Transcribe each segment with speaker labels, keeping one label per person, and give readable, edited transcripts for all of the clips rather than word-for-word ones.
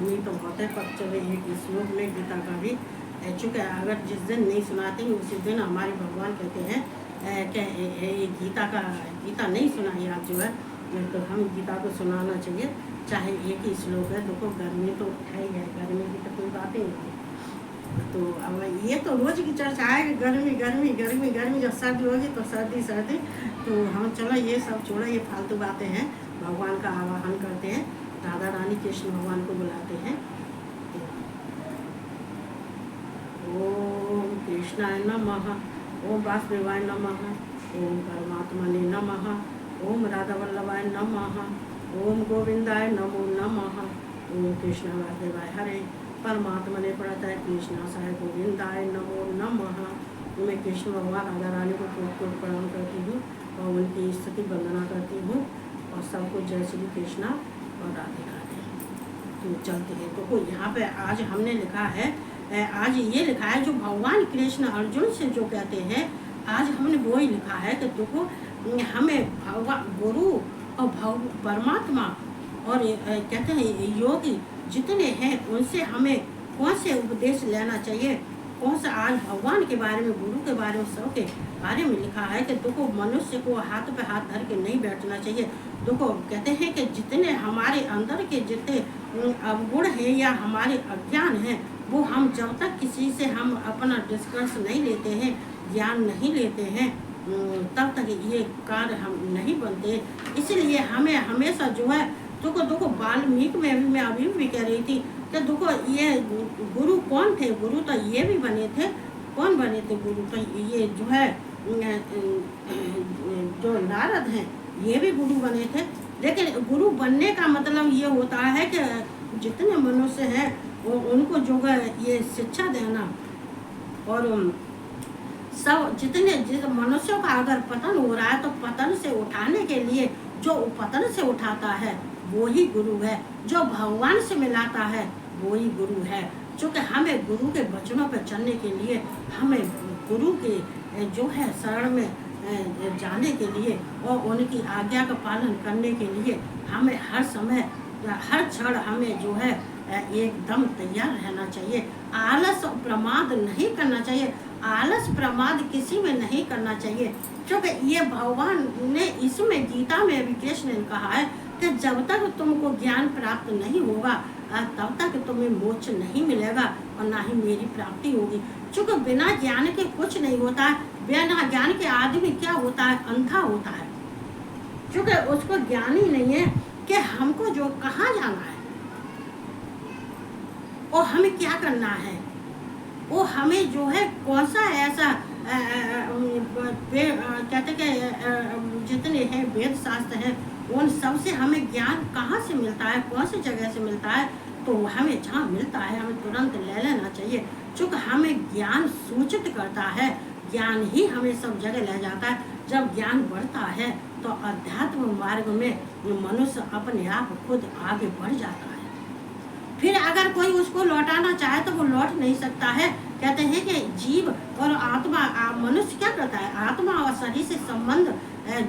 Speaker 1: गर्मी तो बहुत है, पर चलो एक श्लोक में गीता का भी चूँकि अगर जिस दिन नहीं सुनाते हैं उसी दिन हमारे भगवान कहते हैं कि ये गीता नहीं सुनाई आप जो है, तो हम गीता को सुनाना चाहिए, चाहे एक ही श्लोक है। देखो गर्मी तो है ही है, गर्मी की तो कोई बात ही नहीं। तो अब ये तो रोज की चर्चा है कि गर्मी गर्मी गर्मी गर्मी, जब सर्दी होगी तो सर्दी सर्दी। तो हम चलो ये सब छोड़ो, ये फालतू बातें हैं। भगवान का आवाहन करते हैं, राधा रानी कृष्ण भगवान को बुलाते हैं। ओम कृष्णाय नमः, ओम वासुदेवाय नमः, ओम परमात्मने नमः, ओम राधा वल्लभाय नमः, ओम गोविंदाय नमो नमः, ओम कृष्ण वासुदेवाय हरे, परमात्मने प्रणतः कृष्णाय गोविंदाय नमो नमः। मैं कृष्ण भगवान राधा रानी को कोट प्रणाम करती हूँ और उनकी स्तुति वंदना करती हूँ, और सबको जय श्री कृष्णा और राधे राधे। तो चलते हैं। तो यहाँ पे आज हमने लिखा है, आज ये लिखा है जो भगवान कृष्ण अर्जुन से जो कहते हैं, आज हमने वो ही लिखा है कि देखो हमें भगवान गुरु और परमात्मा और कहते हैं योगी जितने हैं उनसे हमें कौन से उपदेश लेना चाहिए, कौन सा। आज भगवान के बारे में, गुरु के बारे में, सब के बारे में लिखा है कि देखो मनुष्य को हाथ पे हाथ धर के नहीं बैठना चाहिए। देखो कहते हैं कि जितने हमारे अंदर के जितने अवगुण हैं या हमारे अज्ञान हैं, वो हम जब तक किसी से हम अपना डिस्कस नहीं लेते हैं, ज्ञान नहीं लेते हैं, तब तक ये कार्य हम नहीं बनते। इसलिए हमें हमेशा जो है देखो वाल्मीकि में भी मैं अभी भी कह रही थी कि देखो ये गुरु कौन थे, गुरु तो ये भी बने थे। कौन बने थे गुरु? तो ये जो है जो नारद हैं ये भी गुरु बने थे। लेकिन गुरु बनने का मतलब ये होता है कि जितने मनुष्य हैं उनको जो है ये शिक्षा देना, और सब जिस मनुष्यों का अगर पतन हो रहा है तो पतन से उठाने के लिए जो पतन से उठाता है वो ही गुरु है, जो भगवान से मिलाता है वो ही गुरु है। क्योंकि हमें गुरु के वचनों पर चलने के लिए, हमें गुरु के जो है शरण में जाने के लिए और उनकी आज्ञा का पालन करने के लिए हमें हर समय हर क्षण हमें जो है एकदम तैयार रहना चाहिए। आलस और प्रमाद नहीं करना चाहिए, आलस प्रमाद किसी में नहीं करना चाहिए। क्योंकि ये भगवान ने इसमें गीता में भी कृष्ण ने कहा है कि जब तक तुमको ज्ञान प्राप्त नहीं होगा तब तक तुम्हें मोक्ष नहीं मिलेगा और ना ही मेरी प्राप्ति होगी। क्योंकि बिना ज्ञान के कुछ नहीं होता है, बिना ज्ञान के आदमी क्या होता है? अंधा होता है। क्योंकि उसको ज्ञान ही नहीं है कि हमको जो कहाँ जाना है और हमें क्या करना है, वो हमें जो है कौन सा ऐसा कहते कि जितने हैं वेद शास्त्र हैं उन सब से हमें ज्ञान कहाँ से मिलता है, कौन सी जगह से मिलता है। तो हमें जहाँ मिलता है हमें तुरंत ले लेना चाहिए। चूँकि हमें ज्ञान सूचित करता है, ज्ञान ही हमें सब जगह ले जाता है। जब ज्ञान बढ़ता है तो अध्यात्म मार्ग में मनुष्य अपने आप खुद आगे बढ़ जाता है। फिर अगर कोई उसको लौटाना चाहे तो वो लौट नहीं सकता है। कहते हैं कि जीव और आत्मा, मनुष्य क्या करता है? आत्मा और शरीर से संबंध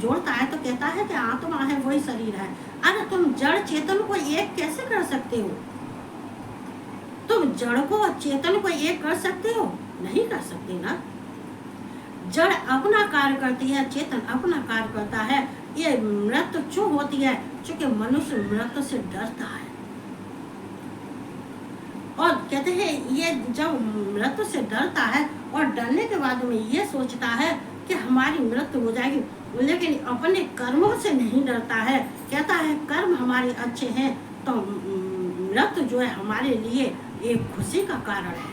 Speaker 1: जोड़ता है तो कहता है कि आत्मा है वही शरीर है। अरे तुम जड़ चेतन को एक कैसे कर सकते हो? तुम जड़ को और चेतन को एक कर सकते हो? नहीं कर सकते ना। जड़ अपना कार्य करती है, चेतन अपना कार्य करता है। ये मृत्यु क्यों होती है? क्योंकि मनुष्य मृत्यु से डरता है। और कहते हैं ये जब मृत्यु से डरता है और डरने के बाद में ये सोचता है कि हमारी मृत्यु हो जाएगी, लेकिन अपने कर्मों से नहीं डरता है। कहता है कर्म हमारे अच्छे हैं तो मृत्यु जो है हमारे लिए एक खुशी का कारण है।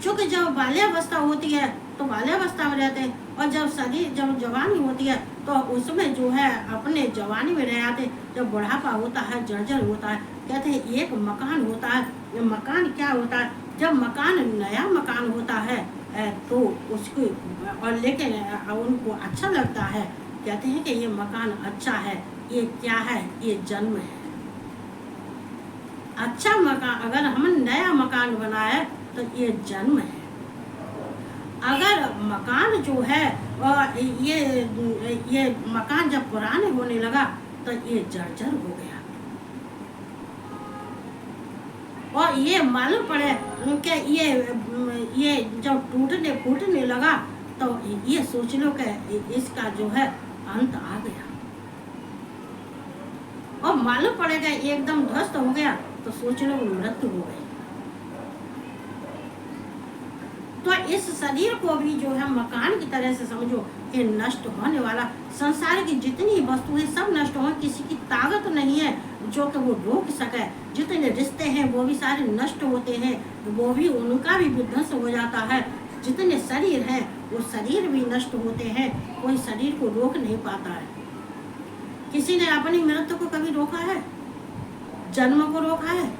Speaker 1: क्योंकि जब बाल्यावस्था होती है तो बाल्यावस्था में रहते हैं, और जब जवानी होती है तो उसमें जो है अपने जवानी में रह जाते। जब बुढ़ापा होता है, जर्जर होता है, कहते हैं एक मकान होता है। मकान क्या होता है? जब मकान नया मकान होता है तो उसको और लेकिन उनको अच्छा लगता है, कहते हैं कि ये मकान अच्छा है। ये क्या है? ये जन्म है। अच्छा मकान, अगर हम नया मकान बनाए तो ये जन्म है। अगर मकान जो है और ये मकान जब पुराने होने लगा तो ये जर्जर हो गया। और ये मालूम पड़े कि ये जब टूटने फूटने लगा तो ये सोच लो कि इसका जो है अंत आ गया। और मालूम पड़ेगा एकदम ध्वस्त हो गया तो सोच लो मृत्यु हो गई। तो इस शरीर को भी जो है मकान की तरह से समझो, ये नष्ट होने वाला। संसार की जितनी वस्तुएं सब नष्ट हो, किसी की ताकत नहीं है जो कि वो रोक सके। जितने रिश्ते हैं वो भी सारे नष्ट होते हैं, वो भी उनका भी विध्वंस हो जाता है। जितने शरीर हैं वो शरीर भी नष्ट होते हैं, कोई शरीर को रोक नहीं पाता है। किसी ने अपनी मृत्यु को कभी रोका है? जन्म को रोका है?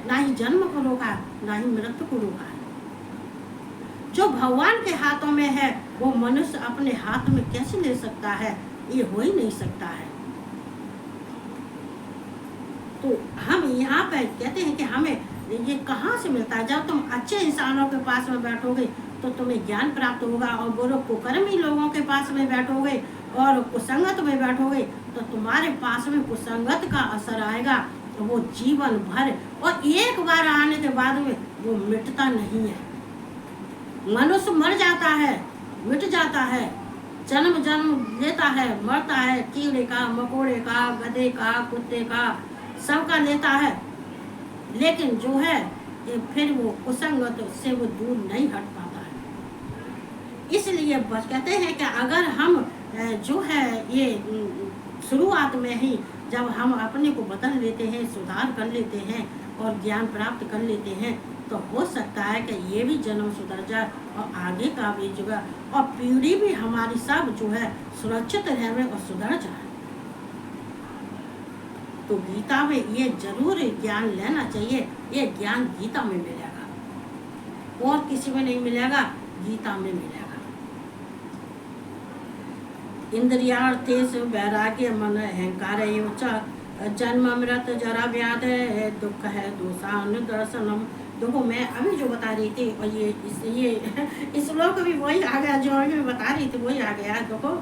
Speaker 1: ना ही जन्म को रोका, ना ही मृत्यु को रोका है। जो भगवान के हाथों में है वो मनुष्य अपने हाथ में कैसे ले सकता है? ये हो ही नहीं सकता है। तो हम यहाँ पे कहते हैं कि हमें ये कहाँ से मिलता है? जब तुम अच्छे इंसानों के पास में बैठोगे तो तुम्हें ज्ञान प्राप्त होगा, और बुरे कुकर्मी लोगों के पास में बैठोगे और कुसंगत में बैठोगे तो तुम्हारे पास में कुसंगत का असर आएगा, तो वो जीवन भर, और एक बार आने के बाद में वो मिटता नहीं है। मनुष्य मर जाता है, मिट जाता है, जन्म जन्म लेता है, मरता है, कीड़े का, मकोड़े का, गधे का, कुत्ते का, सबका लेता है, लेकिन जो है फिर वो कुसंगत से वो दूर नहीं हट पाता है। इसलिए बस कहते हैं कि अगर हम जो है ये शुरुआत में ही जब हम अपने को बदल लेते हैं, सुधार कर लेते हैं और ज्ञान प्राप्त कर लेते हैं, तो हो सकता है कि ये भी जन्म सुधर जाए और आगे का भी जो है और पीढ़ी भी हमारी सब जो है सुरक्षित रहे और सुधर जाए। तो गीता में ये जरूर ज्ञान लेना चाहिए। ये ज्ञान गीता में मिलेगा, और किसी में नहीं मिलेगा, गीता में मिलेगा। इंद्रियार्थेषु वैराग्य मन अहंकार जन्म मृत जरा व्याधि दुख है दोषानुदर्शनम। देखो मैं अभी जो बता रही थी, और ये इस श्लोक भी वही आ गया जो मैं बता रही थी, वही आ गया। देखो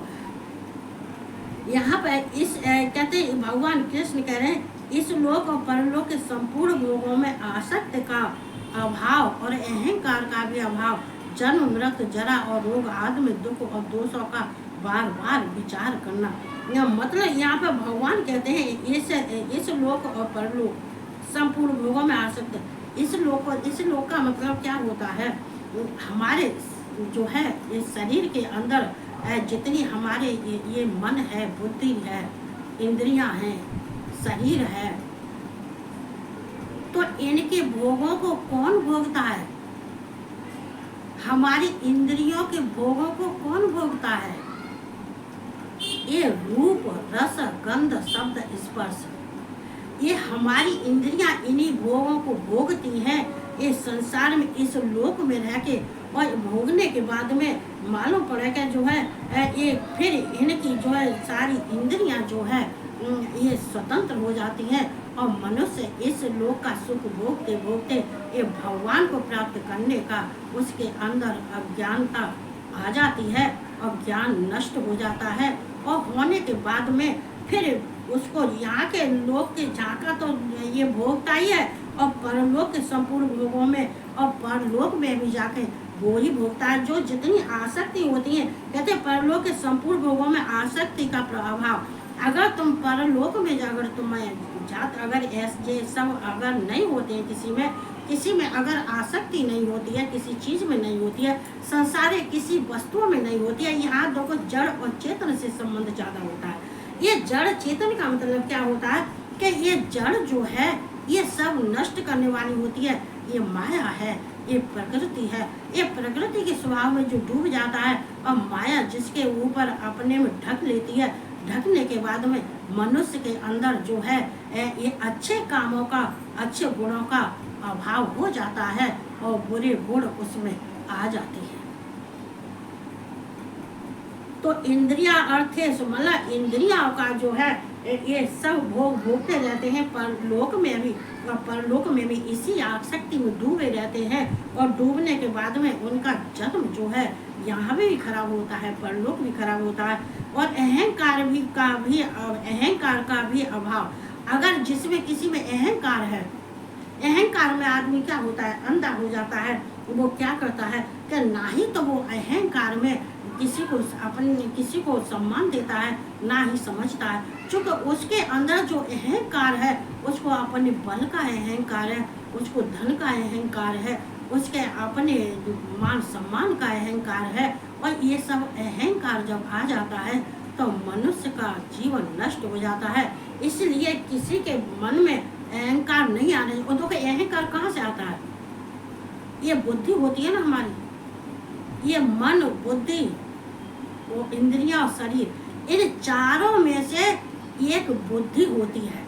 Speaker 1: यहाँ पर इस कहते भगवान कृष्ण कह रहे हैं, इस लोक और परलोक के संपूर्ण भोगों में आसक्ति का अभाव और अहंकार का भी अभाव, जन्म मृत्यु जरा और रोग आदि में दुख और दोषों का बार बार विचार करना। मतलब यहाँ पर भगवान कहते हैं इस लोक और परलोक संपूर्ण भोगों में आसक्त। इस लोक का मतलब क्या होता है? हमारे जो है इस शरीर के अंदर जितनी हमारे ये मन है, बुद्धि है, इंद्रियां हैं, शरीर है, तो इनके भोगों को कौन भोगता है? हमारी इंद्रियों के भोगों को कौन भोगता है? ये रूप, रस, गंध, शब्द, स्पर्श, ये हमारी इंद्रियां इन्हीं भोगों को भोगती हैं। ये संसार में इस लोक में रह के और भोगने के बाद में मालूम पड़ेगा जो है ये फिर इनकी जो है सारी इंद्रियां जो है ये स्वतंत्र हो जाती हैं, और मनुष्य इस लोक का सुख भोगते भोगते ये भगवान को प्राप्त करने का उसके अंदर अज्ञानता आ जाती है और ज्ञान नष्ट हो जाता है। और होने के बाद में फिर उसको यहाँ के लोक के झांका तो ये भोगता ही है, और परलोक के संपूर्ण भोगों में और परलोक में भी जाके वो ही भोगता है। जो जितनी आसक्ति होती है, कहते हैं परलोक के संपूर्ण भोगों में आसक्ति का प्रभाव, अगर तुम परलोक में अगर तुम जात अगर ऐसे सब अगर नहीं होते हैं, किसी में अगर आसक्ति नहीं होती है, किसी चीज में नहीं होती है, संसार किसी वस्तुओं में नहीं होती है, यहाँ देखो जड़ और चेतन से संबंध ज्यादा होता है। ये जड़ चेतन का मतलब क्या होता है कि ये जड़ जो है ये सब नष्ट करने वाली होती है। ये माया है, ये प्रकृति है, ये प्रकृति के स्वभाव में जो डूब जाता है, और माया जिसके ऊपर अपने में ढक लेती है, ढकने के बाद में मनुष्य के अंदर जो है ये अच्छे कामों का, अच्छे गुणों का अभाव हो जाता है और बुरे गुण उसमें आ जाते हैं। तो इंद्रिया अर्थेश मतलब इंद्रियों का जो है ये सब भोग भोगते रहते हैं परलोक में भी, और परलोक में भी इसी आसक्ति में डूबे रहते हैं, और डूबने के बाद में उनका जन्म जो है यहाँ भी खराब होता है, परलोक भी खराब होता है। और अहंकार का भी अभाव, अगर जिसमें किसी में अहंकार है अहंकार में आदमी क्या होता है, अंधा हो जाता है। वो क्या करता है कि ना ही तो वो अहंकार में किसी को सम्मान देता है, ना ही समझता है, क्योंकि उसके अंदर जो अहंकार है उसको अपने बल का अहंकार है, उसको धन का अहंकार है, उसके अपने मान सम्मान का अहंकार है। और ये सब अहंकार जब आ जाता है तो मनुष्य का जीवन नष्ट हो जाता है। इसलिए किसी के मन में अहंकार नहीं आना चाहिए। और देखो अहंकार कहाँ से आता है, ये बुद्धि होती है ना हमारी, ये मन बुद्धि वो इंद्रियां और शरीर, इन चारों में से एक बुद्धि होती है।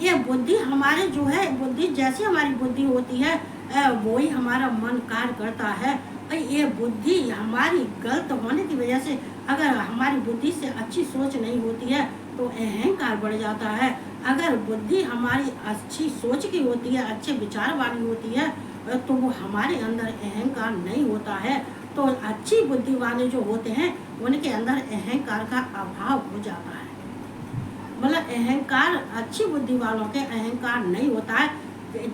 Speaker 1: ये बुद्धि हमारे जो है, बुद्धि जैसी हमारी बुद्धि होती है वही हमारा मन कार्य करता है। और ये बुद्धि हमारी गलत होने की वजह से, अगर हमारी बुद्धि से अच्छी सोच नहीं होती है तो अहंकार बढ़ जाता है। अगर बुद्धि हमारी अच्छी सोच की होती है, अच्छे विचार वाली होती है, तो वो हमारे अंदर अहंकार नहीं होता है। तो अच्छी बुद्धि वाले जो होते हैं उनके अंदर अहंकार का अभाव हो जाता है। मतलब अहंकार, अच्छी बुद्धि वालों के अहंकार नहीं होता है।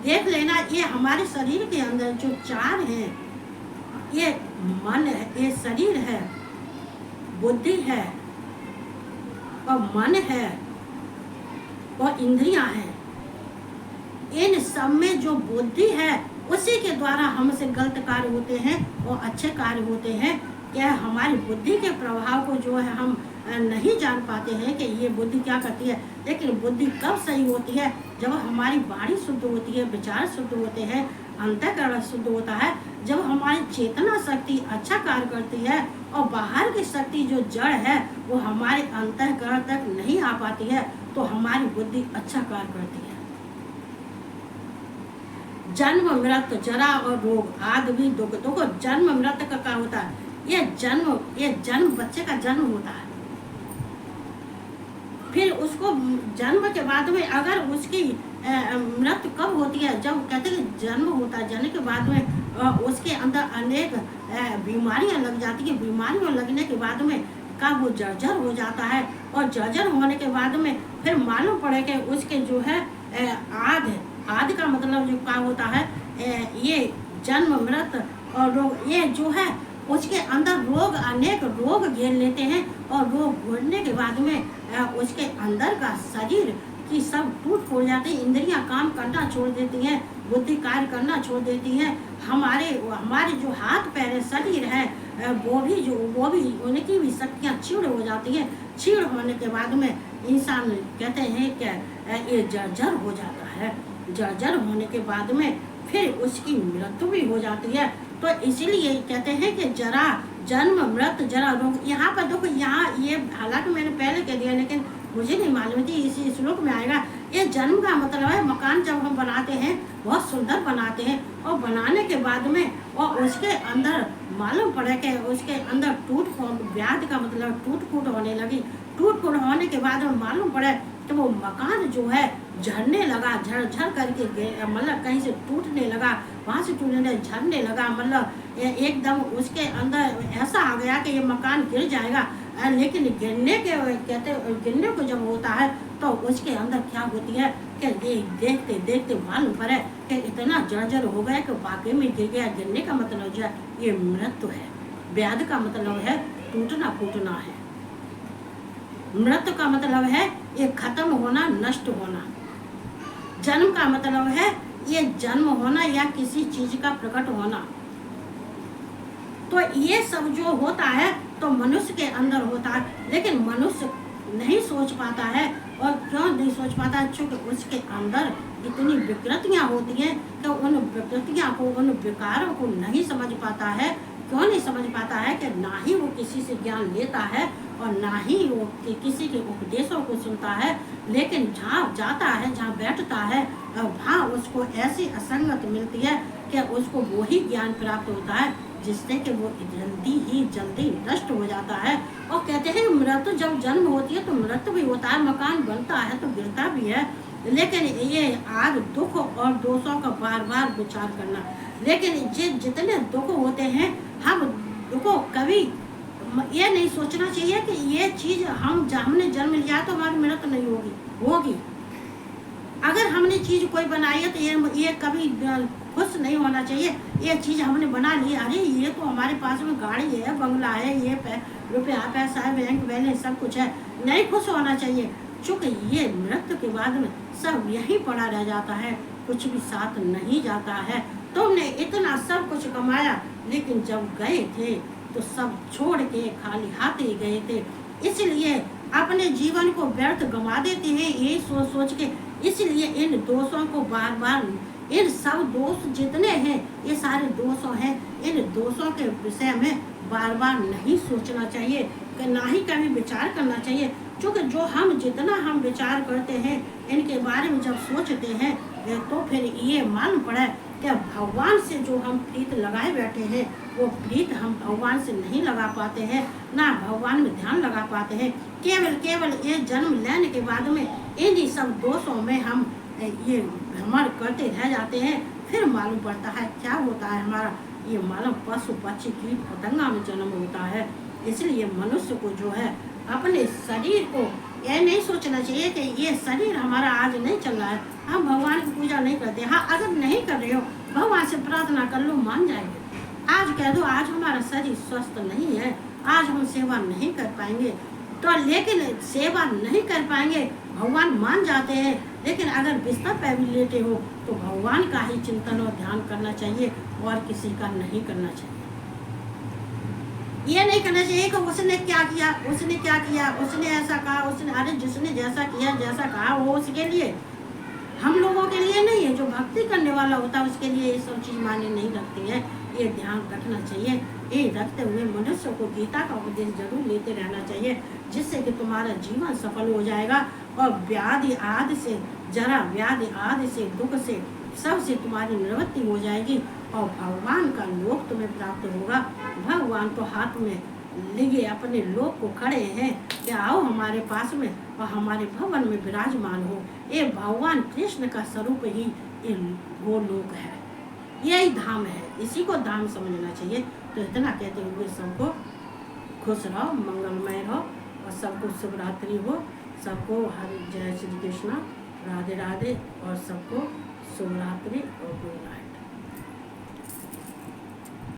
Speaker 1: देख लेना, ये हमारे शरीर के अंदर जो चार हैं, ये मन है, ये शरीर है, बुद्धि है और मन है और इंद्रियां हैं। इन सब में जो बुद्धि है उसी के द्वारा हमसे गलत कार्य होते हैं और अच्छे कार्य होते हैं। क्या हमारी बुद्धि के प्रभाव को जो है हम नहीं जान पाते हैं कि ये बुद्धि क्या करती है। लेकिन बुद्धि कब सही होती है, जब हमारी वाणी शुद्ध होती है, विचार शुद्ध होते हैं, अंतःकरण शुद्ध होता है, जब हमारी चेतना शक्ति अच्छा कार्य करती है और बाहर की शक्ति जो जड़ है वो हमारे अंतःकरण तक नहीं आ पाती है, तो हमारी बुद्धि अच्छा कार्य करती है। जन्म मृत्यु जरा और रोग आदि भी दुख। देखो जन्म मृत्यु का क्या होता है, ये जन्म बच्चे का जन्म होता है। फिर उसको जन्म के बाद में अगर उसकी मृत्यु कब होती है, जब कहते हैं जन्म होता है, जन्म के बाद में उसके अंदर अनेक बीमारियां लग जाती है। बीमारियां लगने के बाद में का वो जर्जर हो जाता है, और जर्जर होने के बाद में फिर मालूम पड़े कि उसके जो है आदि का मतलब जो क्या होता है, ये जन्म मृत्यु और रोग, ये जो है उसके अंदर रोग, अनेक रोग घेर लेते हैं। और रोग घेरने के बाद में उसके अंदर का शरीर की सब टूट फूट जाती है, इंद्रियां काम करना छोड़ देती हैं, बुद्धि कार्य करना छोड़ देती हैं। हमारे जो हाथ पैर शरीर है वो भी उनकी भी शक्तियाँ क्षीण हो जाती है। क्षीण होने के बाद में इंसान कहते हैं कि ये जर्जर हो जाता है। जर्जर होने के बाद में फिर उसकी मृत्यु भी हो जाती है। तो इसीलिए कहते हैं कि जरा जन्म मृत्यु जरा रोग। यहाँ पर देखो, यहाँ ये हालांकि मैंने पहले कह दिया लेकिन मुझे नहीं मालूम थी, इसी श्लोक में आएगा। ये जन्म का मतलब है मकान जब हम बनाते हैं बहुत सुंदर बनाते हैं, और बनाने के बाद में और उसके अंदर मालूम पड़े कि उसके अंदर टूट फूट, व्याध का मतलब टूट फूट होने लगी। टूट फूट होने के बाद में मालूम पड़े तो वो मकान जो है झड़ने लगा, झड़ करके मतलब कहीं से टूटने लगा, वहाँ से टूटने झड़ने लगा, मतलब एकदम उसके अंदर ऐसा आ गया कि ये मकान गिर जाएगा। लेकिन गिरने को जब होता है तो उसके अंदर क्या होती है कि ये देखते देखते मालूम पड़े कि इतना जर्जर हो गया कि वाकई में गिर गया। गिरने का मतलब जो है ये मृत्यु है। व्याध का मतलब है टूटना फूटना है। मृत्यु का मतलब है ये खत्म होना, नष्ट होना। जन्म का मतलब है ये जन्म होना या किसी चीज का प्रकट होना। तो ये सब जो होता है तो मनुष्य के अंदर होता है, लेकिन मनुष्य नहीं सोच पाता है। और क्यों नहीं सोच पाता है, क्योंकि उसके अंदर इतनी विकृतियां होती हैं तो उन विकृतियां को, उन विकारों को नहीं समझ पाता है। क्यों नहीं समझ पाता है कि ना ही वो किसी से ज्ञान लेता है और ना ही वो किसी के उपदेशों को सुनता है। लेकिन जहाँ जाता है, जहाँ बैठता है, वहाँ उसको ऐसी असंगत मिलती है कि उसको वही ज्ञान प्राप्त होता है जिससे कि वो जल्दी नष्ट हो जाता है। और कहते हैं मृत्यु जब जन्म होती है तो मृत्यु भी होता है, मकान बनता है तो गिरता भी है। लेकिन ये आज दुख और दोषों का बार बार विचार करना। लेकिन जितने दुख होते हैं, हम दुखों कभी ये नहीं सोचना चाहिए कि ये चीज हमने जन्म लिया तो हमारी मृत्यु नहीं होगी। अगर हमने चीज़ कोई बनाई है तो ये कभी खुश नहीं होना चाहिए। ये चीज़ हमने बना ली, अरे ये तो हमारे पास में गाड़ी है, बंगला है, ये रुपया पैसा है, बैंक बैलेंस सब कुछ है, नहीं खुश होना चाहिए। चूँकि ये मृत्यु के बाद में सब यहीं पड़ा रह जाता है, कुछ भी साथ नहीं जाता है। तुमने इतना सब कुछ कमाया, लेकिन जब गए थे तो सब छोड़ के खाली हाथ ही गए थे। इसलिए अपने जीवन को व्यर्थ गंवा देते हैं ये सोच सोच के। इसलिए इन दोषों को बार बार, इन सब दोष जितने हैं ये सारे दोषों हैं, इन दोषों के विषय में बार बार नहीं सोचना चाहिए, ना ही कभी विचार करना चाहिए। क्योंकि जो हम जितना हम विचार करते हैं इनके बारे में जब सोचते हैं तो फिर ये मालूम पड़ा कि भगवान से जो हम प्रीत लगाए बैठे हैं वो प्रीत हम भगवान से नहीं लगा पाते हैं, ना भगवान में ध्यान लगा पाते हैं। केवल ये जन्म लेने के बाद में इन्हीं सब दोषों में हम ये भ्रमण करते रह जाते हैं। फिर मालूम पड़ता है क्या होता है हमारा, ये मालूम पशु पक्षी कीट पतंगा में जन्म होता है। इसलिए मनुष्य को जो है अपने शरीर को यह नहीं सोचना चाहिए कि ये शरीर हमारा आज नहीं चल रहा है, हम भगवान की पूजा नहीं करते। हाँ, अगर नहीं कर रहे हो भगवान से प्रार्थना कर लो, मान जाएंगे। आज कह दो आज हमारा शरीर स्वस्थ नहीं है, आज हम सेवा नहीं कर पाएंगे, तो लेकिन सेवा नहीं कर पाएंगे भगवान मान जाते हैं। लेकिन अगर बिस्तर पर भी लेटे हो तो भगवान का ही चिंतन और ध्यान करना चाहिए और किसी का नहीं करना चाहिए। ये नहीं करना चाहिए कि उसने क्या किया, उसने क्या किया, उसने ऐसा कहा, उसने, अरे जिसने जैसा किया जैसा कहा वो उसके लिए, हम लोगों के लिए नहीं है। जो भक्ति करने वाला होता है उसके लिए ये सब चीज़ मायने नहीं रखती है। ये ध्यान रखना चाहिए। ये रखते हुए मनुष्य को गीता का उपदेश जरूर लेते रहना चाहिए, जिससे कि तुम्हारा जीवन सफल हो जाएगा और व्याधि आदि से, जरा व्याधि आदि से, दुख से, सबसे तुम्हारी निवृत्ति हो जाएगी और भगवान का लोक तुम्हें प्राप्त होगा। भगवान तो हाथ में लिए अपने लोक को खड़े हैं कि आओ हमारे पास में और हमारे भवन में विराजमान हो। ये भगवान कृष्ण का स्वरूप ही वो लोक है, यही धाम है, इसी को धाम समझना चाहिए। तो इतना कहते हुए सबको खुश रहो, मंगलमय रहो और सबको शुभ रात्रि हो। सबको हरि जय श्री कृष्ण, राधे राधे और सबको शुभ रात्रि और गुड नाइट।